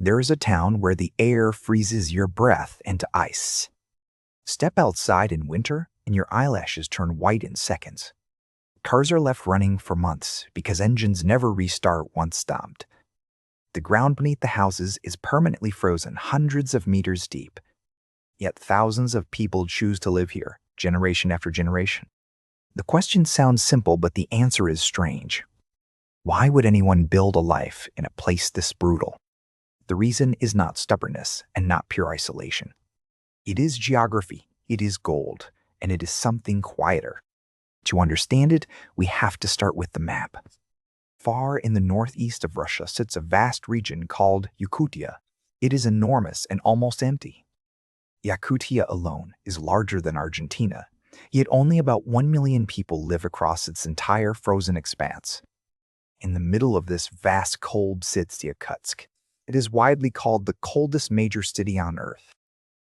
There is a town where the air freezes your breath into ice. Step outside in winter and your eyelashes turn white in seconds. Cars are left running for months because engines never restart once stopped. The ground beneath the houses is permanently frozen hundreds of meters deep. Yet thousands of people choose to live here, generation after generation. The question sounds simple, but the answer is strange. Why would anyone build a life in a place this brutal? The reason is not stubbornness and not pure isolation. It is geography, it is gold, and it is something quieter. To understand it, we have to start with the map. Far in the northeast of Russia sits a vast region called Yakutia. It is enormous and almost empty. Yakutia alone is larger than Argentina, yet only about 1 million people live across its entire frozen expanse. In the middle of this vast cold sits Yakutsk. It is widely called the coldest major city on Earth.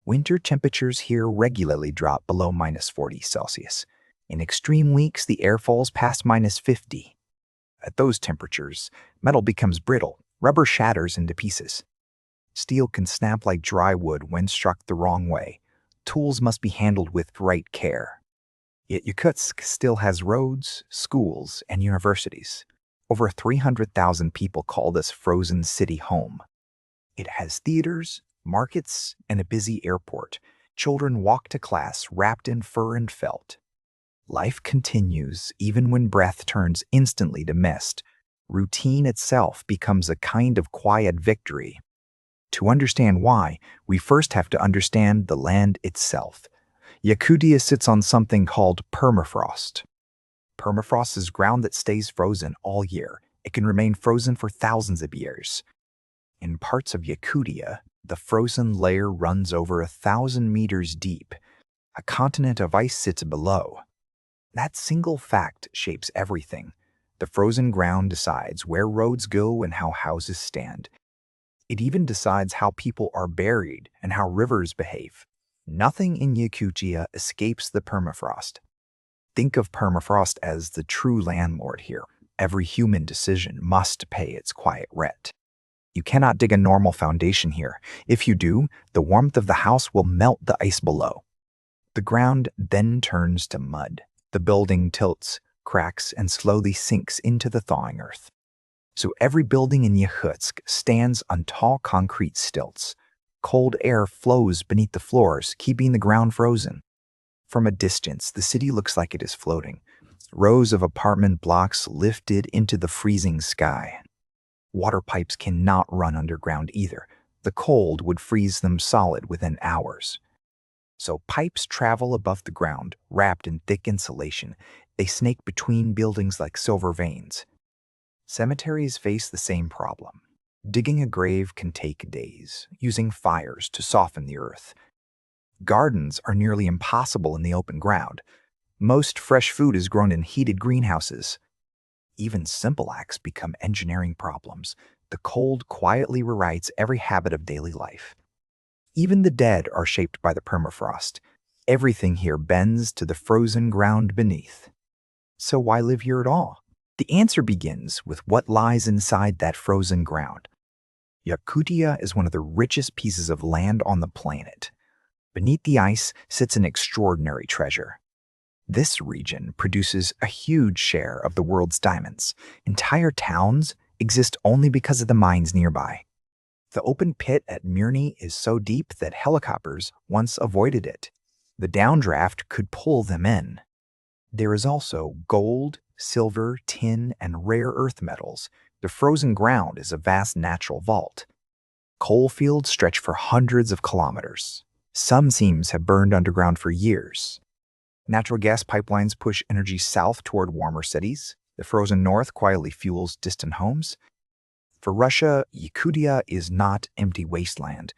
Winter temperatures here regularly drop below -40°C. In extreme weeks, the air falls past -50. At those temperatures, metal becomes brittle, rubber shatters into pieces. Steel can snap like dry wood when struck the wrong way. Tools must be handled with great care. Yet Yakutsk still has roads, schools, and universities. Over 300,000 people call this frozen city home. It has theaters, markets, and a busy airport. Children walk to class wrapped in fur and felt. Life continues even when breath turns instantly to mist. Routine itself becomes a kind of quiet victory. To understand why, we first have to understand the land itself. Yakutia sits on something called permafrost. Permafrost is ground that stays frozen all year. It can remain frozen for thousands of years. In parts of Yakutia, the frozen layer runs over 1,000 meters deep. A continent of ice sits below. That single fact shapes everything. The frozen ground decides where roads go and how houses stand. It even decides how people are buried and how rivers behave. Nothing in Yakutia escapes the permafrost. Think of permafrost as the true landlord here. Every human decision must pay its quiet rent. You cannot dig a normal foundation here. If you do, the warmth of the house will melt the ice below. The ground then turns to mud. The building tilts, cracks, and slowly sinks into the thawing earth. So every building in Yakutsk stands on tall concrete stilts. Cold air flows beneath the floors, keeping the ground frozen. From a distance, the city looks like it is floating. Rows of apartment blocks lifted into the freezing sky. Water pipes cannot run underground either. The cold would freeze them solid within hours. So pipes travel above the ground, wrapped in thick insulation. They snake between buildings like silver veins. Cemeteries face the same problem. Digging a grave can take days, using fires to soften the earth. Gardens are nearly impossible in the open ground. Most fresh food is grown in heated greenhouses. Even simple acts become engineering problems. The cold quietly rewrites every habit of daily life. Even the dead are shaped by the permafrost. Everything here bends to the frozen ground beneath. So why live here at all? The answer begins with what lies inside that frozen ground. Yakutia is one of the richest pieces of land on the planet. Beneath the ice sits an extraordinary treasure. This region produces a huge share of the world's diamonds. Entire towns exist only because of the mines nearby. The open pit at Mirny is so deep that helicopters once avoided it. The downdraft could pull them in. There is also gold, silver, tin, and rare earth metals. The frozen ground is a vast natural vault. Coal fields stretch for hundreds of kilometers. Some seams have burned underground for years. Natural gas pipelines push energy south toward warmer cities. The frozen north quietly fuels distant homes. For Russia, Yakutia is not empty wasteland.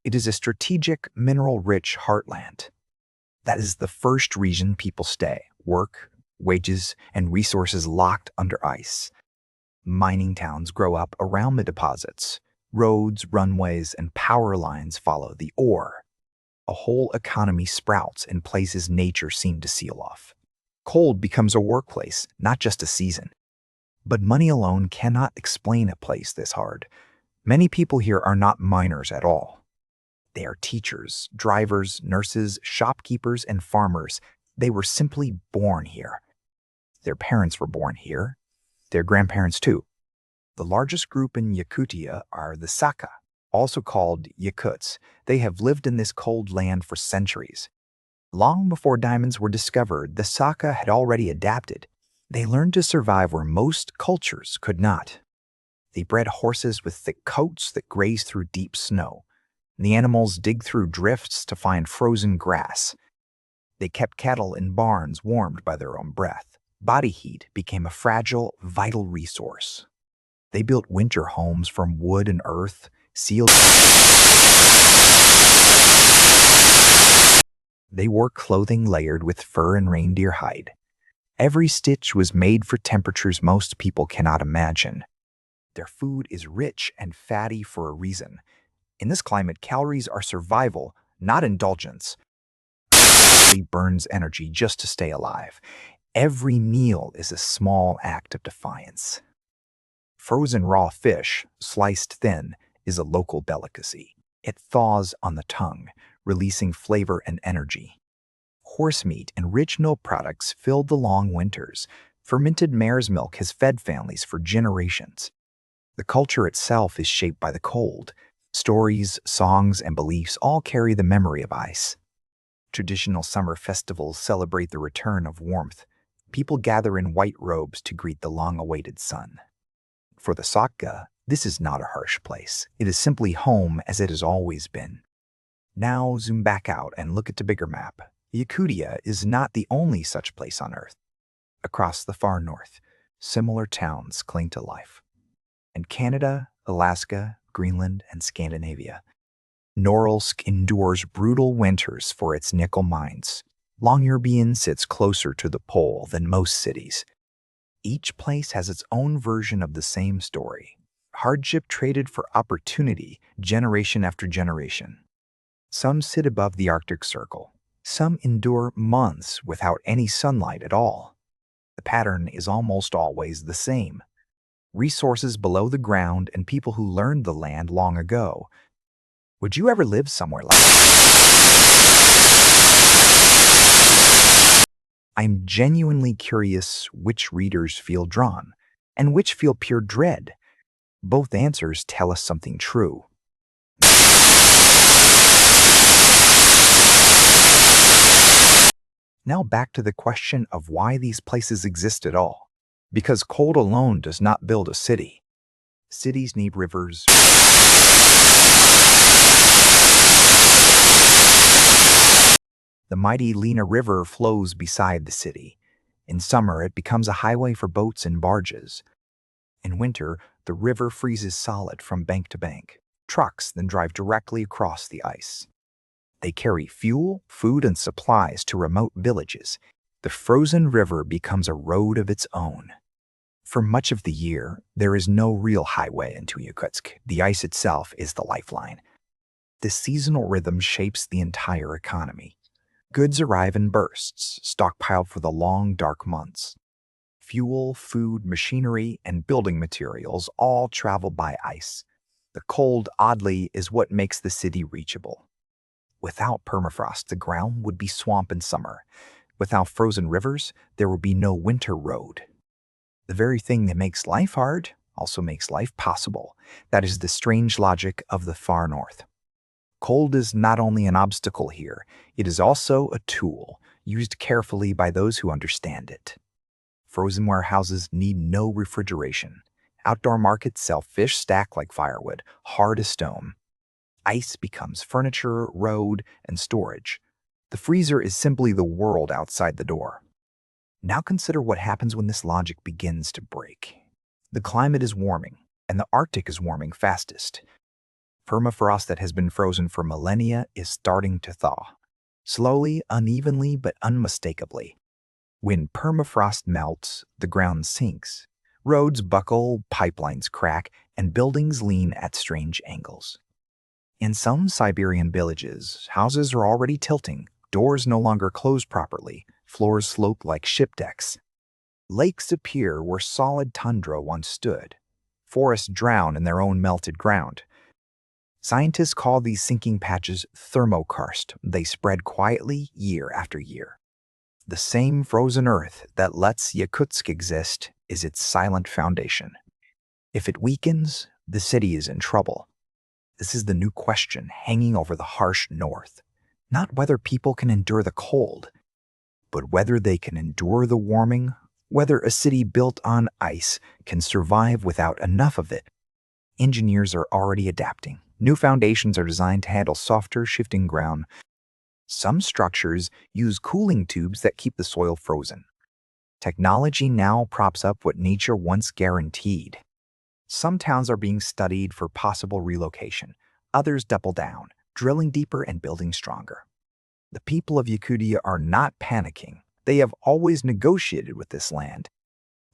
It is a strategic, mineral-rich heartland. That is the first reason people stay: work, wages, and resources locked under ice. Mining towns grow up around the deposits. Roads, runways, and power lines follow the ore. A whole economy sprouts in places nature seemed to seal off. Cold becomes a workplace, not just a season. But money alone cannot explain a place this hard. Many people here are not miners at all. They are teachers, drivers, nurses, shopkeepers, and farmers. They were simply born here. Their parents were born here. Their grandparents too. The largest group in Yakutia are the Saka, also called Yakuts. They have lived in this cold land for centuries. Long before diamonds were discovered, the Saka had already adapted. They learned to survive where most cultures could not. They bred horses with thick coats that graze through deep snow. The animals dig through drifts to find frozen grass. They kept cattle in barns warmed by their own breath. Body heat became a fragile, vital resource. They built winter homes from wood and earth, sealed. They wore clothing layered with fur and reindeer hide. Every stitch was made for temperatures most people cannot imagine. Their food is rich and fatty for a reason. In this climate, calories are survival, not indulgence. It burns energy just to stay alive. Every meal is a small act of defiance. Frozen raw fish, sliced thin, is a local delicacy. It thaws on the tongue, releasing flavor and energy. Horse meat and rich milk products filled the long winters. Fermented mare's milk has fed families for generations. The culture itself is shaped by the cold. Stories, songs, and beliefs all carry the memory of ice. Traditional summer festivals celebrate the return of warmth. People gather in white robes to greet the long-awaited sun. For the Sakka, this is not a harsh place. It is simply home as it has always been. Now zoom back out and look at the bigger map. Yakutia is not the only such place on Earth. Across the far north, similar towns cling to life. In Canada, Alaska, Greenland, and Scandinavia, Norilsk endures brutal winters for its nickel mines. Longyearbyen sits closer to the pole than most cities. Each place has its own version of the same story. Hardship traded for opportunity, generation after generation. Some sit above the Arctic Circle. Some endure months without any sunlight at all. The pattern is almost always the same. Resources below the ground and people who learned the land long ago. Would you ever live somewhere like that? I'm genuinely curious which readers feel drawn and which feel pure dread. Both answers tell us something true. Now back to the question of why these places exist at all. Because cold alone does not build a city. Cities need rivers. The mighty Lena River flows beside the city. In summer, it becomes a highway for boats and barges. In winter, the river freezes solid from bank to bank. Trucks then drive directly across the ice. They carry fuel, food, and supplies to remote villages. The frozen river becomes a road of its own. For much of the year, there is no real highway into Yakutsk. The ice itself is the lifeline. This seasonal rhythm shapes the entire economy. Goods arrive in bursts, stockpiled for the long, dark months. Fuel, food, machinery, and building materials all travel by ice. The cold, oddly, is what makes the city reachable. Without permafrost, the ground would be swamp in summer. Without frozen rivers, there would be no winter road. The very thing that makes life hard also makes life possible. That is the strange logic of the far north. Cold is not only an obstacle here, it is also a tool, used carefully by those who understand it. Frozen warehouses need no refrigeration. Outdoor markets sell fish stacked like firewood, hard as stone. Ice becomes furniture, road, and storage. The freezer is simply the world outside the door. Now consider what happens when this logic begins to break. The climate is warming, and the Arctic is warming fastest. Permafrost that has been frozen for millennia is starting to thaw. Slowly, unevenly, but unmistakably. When permafrost melts, the ground sinks. Roads buckle, pipelines crack, and buildings lean at strange angles. In some Siberian villages, houses are already tilting, doors no longer close properly, floors slope like ship decks. Lakes appear where solid tundra once stood. Forests drown in their own melted ground. Scientists call these sinking patches thermokarst. They spread quietly year after year. The same frozen earth that lets Yakutsk exist is its silent foundation. If it weakens, the city is in trouble. This is the new question hanging over the harsh north. Not whether people can endure the cold, but whether they can endure the warming, whether a city built on ice can survive without enough of it. Engineers are already adapting. New foundations are designed to handle softer, shifting ground. Some structures use cooling tubes that keep the soil frozen. Technology now props up what nature once guaranteed. Some towns are being studied for possible relocation. Others double down, drilling deeper and building stronger. The people of Yakutia are not panicking. They have always negotiated with this land.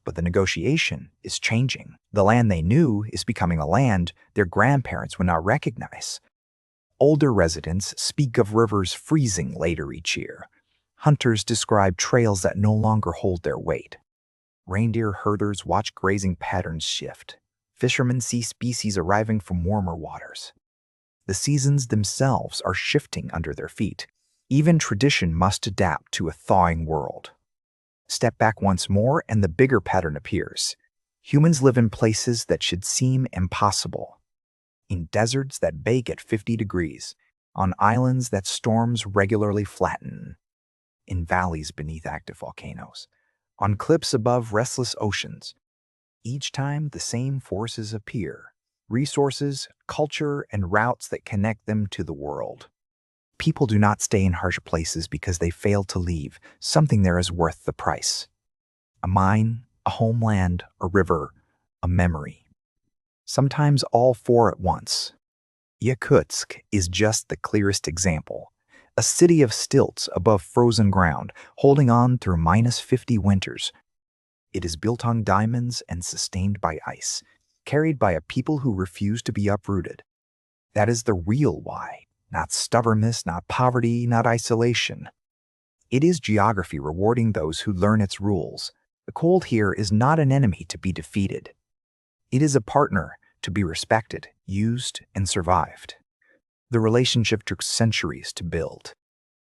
But the negotiation is changing. The land they knew is becoming a land their grandparents would not recognize. Older residents speak of rivers freezing later each year. Hunters describe trails that no longer hold their weight. Reindeer herders watch grazing patterns shift. Fishermen see species arriving from warmer waters. The seasons themselves are shifting under their feet. Even tradition must adapt to a thawing world. Step back once more and the bigger pattern appears. Humans live in places that should seem impossible. In deserts that bake at 50 degrees, on islands that storms regularly flatten, in valleys beneath active volcanoes, on cliffs above restless oceans. Each time the same forces appear, resources, culture, and routes that connect them to the world. People do not stay in harsh places because they fail to leave something there is worth the price. A mine, a homeland, a river, a memory. Sometimes all four at once. Yakutsk is just the clearest example. A city of stilts above frozen ground, holding on through -50 winters. It is built on diamonds and sustained by ice, carried by a people who refuse to be uprooted. That is the real why. Not stubbornness, not poverty, not isolation. It is geography rewarding those who learn its rules. The cold here is not an enemy to be defeated. It is a partner to be respected, used, and survived. The relationship took centuries to build.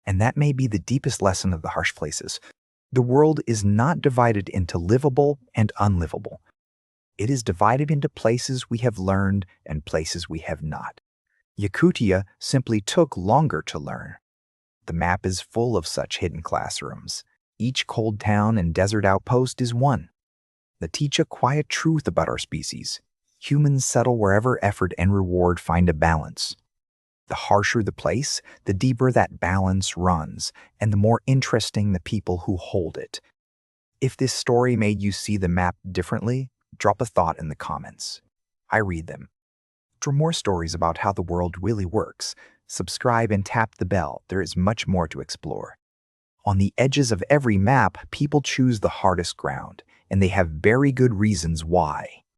And that may be the deepest lesson of the harsh places. The world is not divided into livable and unlivable. It is divided into places we have learned and places we have not. Yakutia simply took longer to learn. The map is full of such hidden classrooms. Each cold town and desert outpost is one. They teach a quiet truth about our species. Humans settle wherever effort and reward find a balance. The harsher the place, the deeper that balance runs, and the more interesting the people who hold it. If this story made you see the map differently, drop a thought in the comments. I read them. For more stories about how the world really works, subscribe and tap the bell. There is much more to explore. On the edges of every map, people choose the hardest ground, and they have very good reasons why.